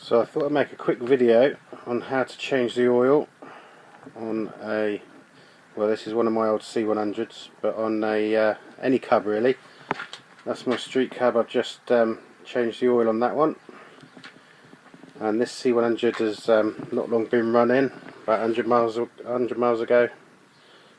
So I thought I'd make a quick video on how to change the oil on a, well, this is one of my old C100s, but on a any cub really. That's my street cab. I've just changed the oil on that one, and this C100 has not long been run in, about 100 miles ago,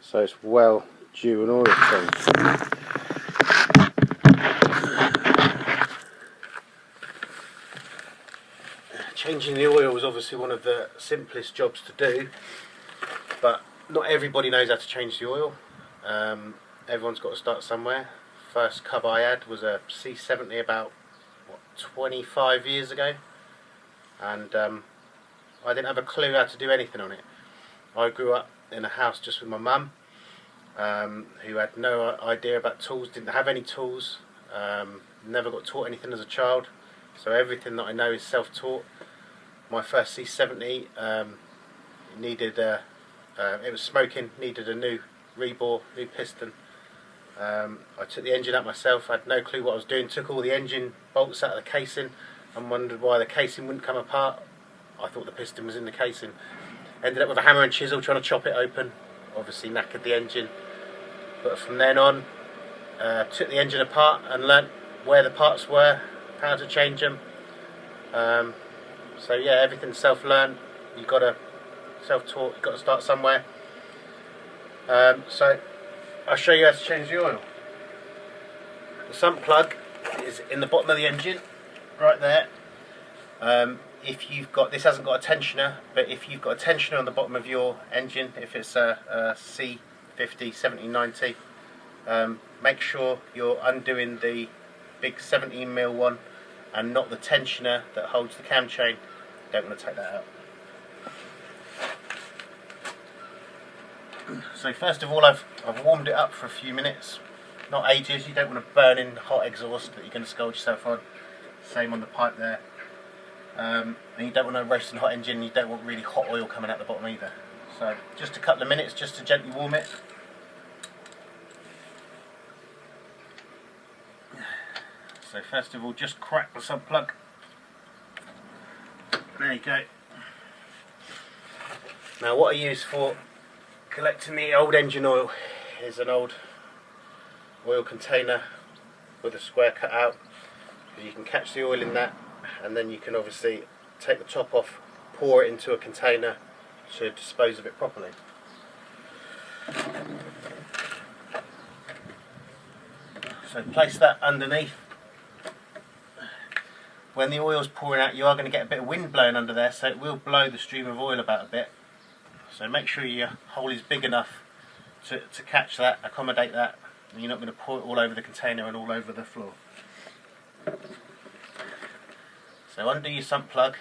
so it's well due an oil change. Changing the oil is obviously one of the simplest jobs to do, but not everybody knows how to change the oil. Everyone's got to start somewhere. First cub I had was a C70 about 25 years ago, and I didn't have a clue how to do anything on it. I grew up in a house just with my mum, who had no idea about tools, didn't have any tools, never got taught anything as a child, so everything that I know is self-taught. My first C70 needed it was smoking, needed a new rebore, new piston. I took the engine out myself, I had no clue what I was doing, took all the engine bolts out of the casing and wondered why the casing wouldn't come apart. I thought the piston was in the casing. Ended up with a hammer and chisel trying to chop it open, obviously knackered the engine. But from then on, took the engine apart and learnt where the parts were, how to change them. So yeah, everything's self-learned. You've got to self-taught. You've got to start somewhere. So I'll show you how to change the oil. The sump plug is in the bottom of the engine, right there. If you've got, this hasn't got a tensioner, but if you've got a tensioner on the bottom of your engine, if it's a C50, 70, 90, make sure you're undoing the big 17mm one and not the tensioner that holds the cam chain. Don't want to take that out. So first of all, I've warmed it up for a few minutes, not ages. You don't want to burn in hot exhaust that you're going to scald yourself on. Same on the pipe there. And you don't want a roasting hot engine. You don't want really hot oil coming out the bottom either. So just a couple of minutes just to gently warm it. So first of all, just crack the sump plug. There you go. Now what I use for collecting the old engine oil is an old oil container with a square cut out, because you can catch the oil in that, and then you can obviously take the top off, pour it into a container to dispose of it properly. So place that underneath. When the oil's pouring out, you are going to get a bit of wind blowing under there, so it will blow the stream of oil about a bit. So make sure your hole is big enough to catch that, accommodate that, and you're not going to pour it all over the container and all over the floor. So undo your sump plug.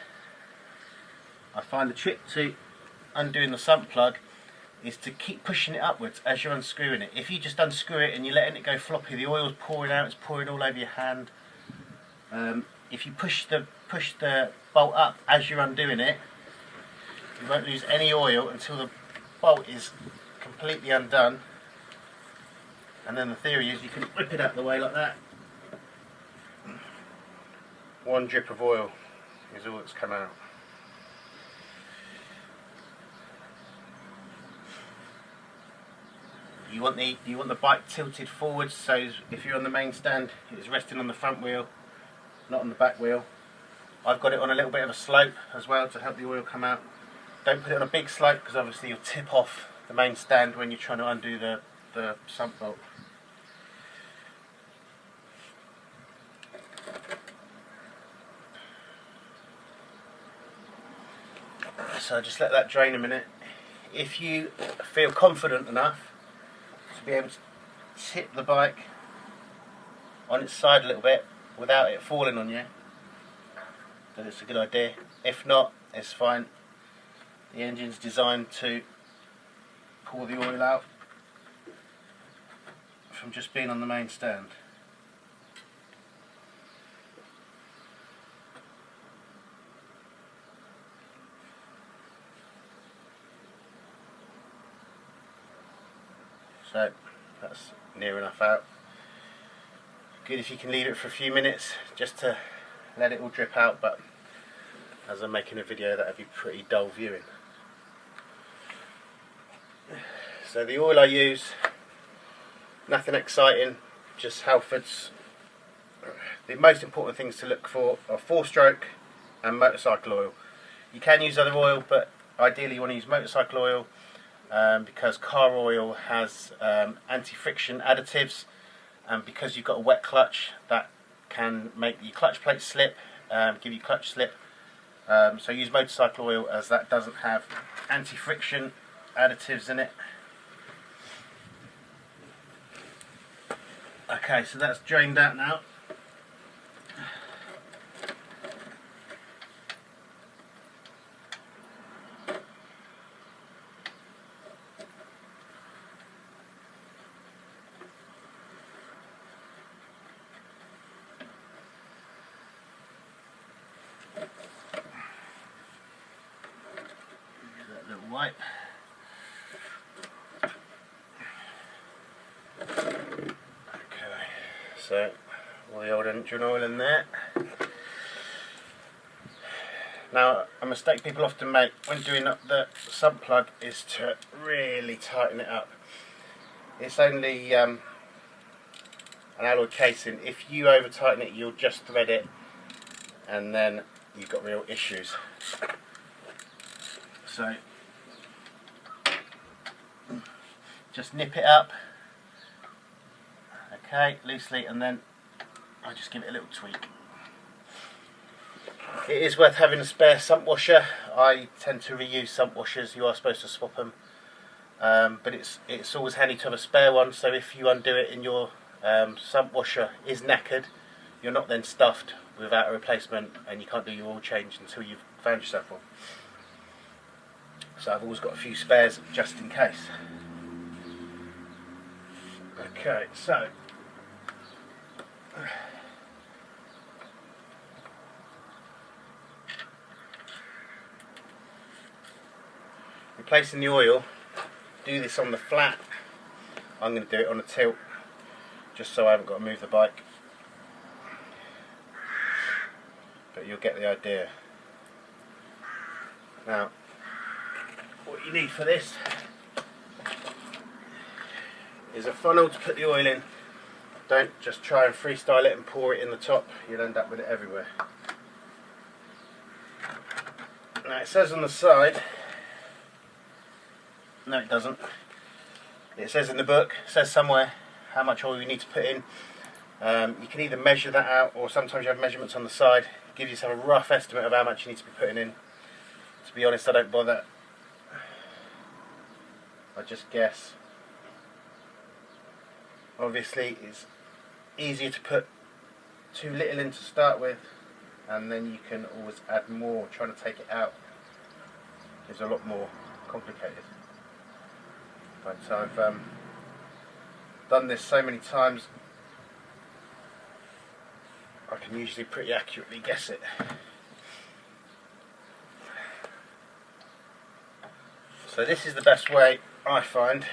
I find the trick to undoing the sump plug is to keep pushing it upwards as you're unscrewing it. If you just unscrew it and you're letting it go floppy, the oil's pouring out, it's pouring all over your hand. If you push the bolt up as you're undoing it, you won't lose any oil until the bolt is completely undone. And then the theory is you can whip it out the way like that. One drip of oil is all that's come out. You want the bike tilted forwards, so if you're on the main stand, it's resting on the front wheel, not on the back wheel. I've got it on a little bit of a slope as well to help the oil come out. Don't put it on a big slope, because obviously you'll tip off the main stand when you're trying to undo the sump bolt. So just let that drain a minute. If you feel confident enough to be able to tip the bike on its side a little bit without it falling on you, then it's a good idea. If not, it's fine. The engine's designed to pour the oil out from just being on the main stand. So that's near enough out. Good if you can leave it for a few minutes just to let it all drip out, but as I'm making a video that would be pretty dull viewing. So the oil I use, nothing exciting, just Halfords. The most important things to look for are 4-stroke and motorcycle oil. You can use other oil, but ideally you want to use motorcycle oil because car oil has anti-friction additives, and because you've got a wet clutch, that can make your clutch plate slip, give you clutch slip. So use motorcycle oil, as that doesn't have anti-friction additives in it. Okay, so that's drained out now. That little wipe. So, all the old engine oil in there. Now, a mistake people often make when doing up the sump plug is to really tighten it up. It's only an alloy casing. If you over tighten it, you'll just thread it, and then you've got real issues. So, just nip it up. Okay, loosely, and then I just give it a little tweak. It is worth having a spare sump washer. I tend to reuse sump washers. You are supposed to swap them, but it's always handy to have a spare one. So if you undo it and your sump washer is knackered, you're not then stuffed without a replacement, and you can't do your oil change until you've found yourself one. So I've always got a few spares just in case. Okay, so replacing the oil, do this on the flat. I'm going to do it on a tilt, just so I haven't got to move the bike, but you'll get the idea. Now, what you need for this is a funnel to put the oil in. Don't just try and freestyle it and pour it in the top, you'll end up with it everywhere. Now it says on the side, no it doesn't, it says in the book, it says somewhere how much oil you need to put in. You can either measure that out, or sometimes you have measurements on the side, give yourself a rough estimate of how much you need to be putting in. To be honest, I don't bother, I just guess. Obviously it's easier to put too little in to start with, and then you can always add more. Trying to take it out is a lot more complicated. But I've done this so many times, I can usually pretty accurately guess it. So this is the best way I find to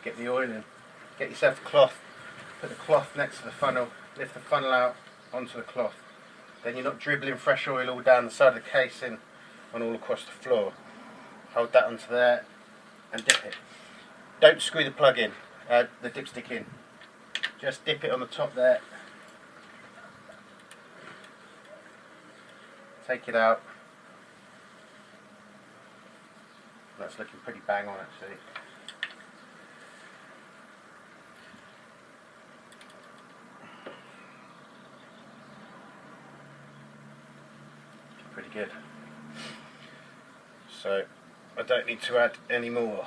get the oil in. Get yourself a cloth, put the cloth next to the funnel, lift the funnel out onto the cloth. Then you're not dribbling fresh oil all down the side of the casing and all across the floor. Hold that onto there and dip it. Don't screw the plug in, the dipstick in. Just dip it on the top there. Take it out. That's looking pretty bang on actually. Pretty good. So I don't need to add any more.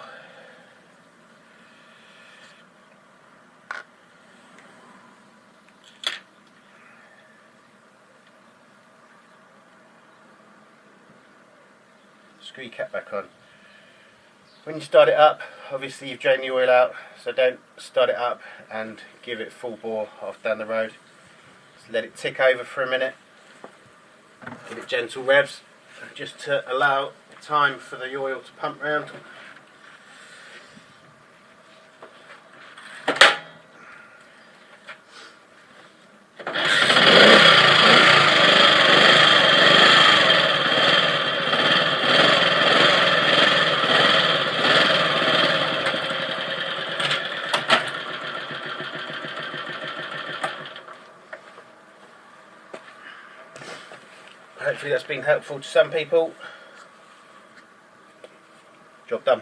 Screw your cap back on. When you start it up, obviously you've drained the oil out, so don't start it up and give it full bore off down the road. Just let it tick over for a minute. Give it gentle revs, just to allow time for the oil to pump round. hopefully that's been helpful to some people. Job done.